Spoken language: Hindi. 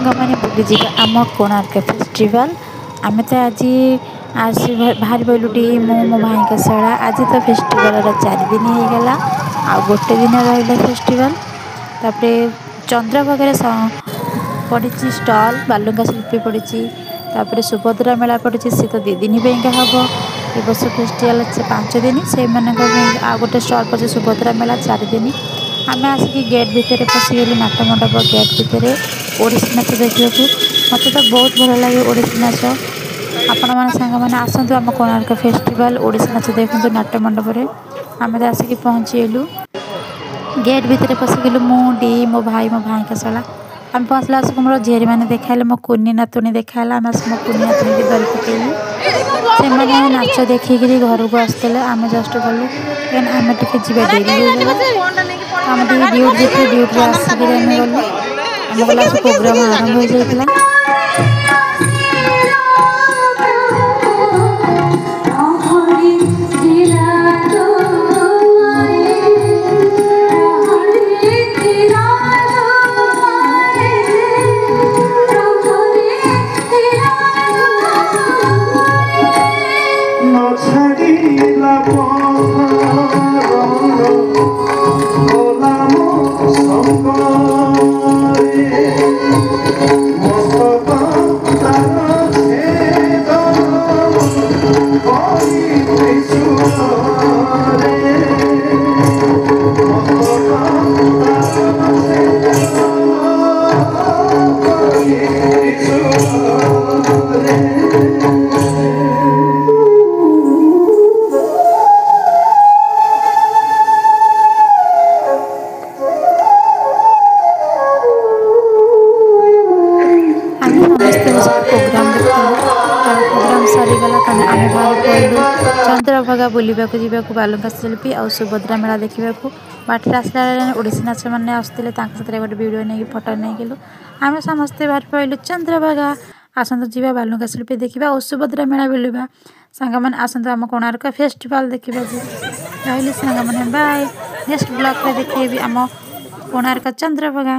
सांग मैंने बुलीजी आम कोणार्क फेस्टिवल आम तो आज बाहर पड़े मो भाई का शाला आज तो फेस्टिवल 4 दिन होगला आ गोटे दिन रहा फेस्टिवल तापर चंद्रभागा पड़ी स्टल बालुंगा शिल्पी पड़ी तापर सुभद्रा मेला पड़ी सी तो 2 दिन हम ए वर्ष फेस्टिवल 5 दिन से आ गोटे स्टल पड़े सुभद्रा मेला 4 दिन आम आसिक गेट भितर पशिगलु नाट मंडप गेट भितर ओडिसी नाच देखा मत तो बहुत भल लगे ओडिसी नाच आपण मैंने सांग मैंने आसतु आम कोणार्क फेस्टिवल ओडिसी नाच देखु नाट्य मंडप आम तो आसिक पहुँचीलु गेट भितर पशिगलु मो भाई का शाला आम पहुँचला आसक मोर झीरी मैंने देखा मो कुनी नातुणी देखा मो कुनी नातुणी की धरी पकईली से मैंने नाच देखिकी घर को आसते आम जस्ट गलु कहीं आम टे जा डेरी आम ड्यूटी ड्यूटी आसिक गलु आम गला प्रोग्राम आरंभ हो जाता प्रोग्राम सरीगला आम बाहर पड़ू चंद्रभागा बुलवाक जावाक बालुंगा शिल्पी और सुभद्रा मेला देखा बाटर आसला ओडिसी नाच मैंने आसते गोटे वीडियो नहीं फोटो नहीं गलु आम समस्ते बाहर पड़ू चंद्रभागा आसतु जा बालुंगा शिल्पी देखा और सुभद्रा मेला बुलवा सांग मैंने आसतु आम कोणार्क फेस्टिवल देखा रही सांग मैंने बाय नेक्स्ट ब्लॉग में देखेबी आम कोणार्क चंद्रभागा।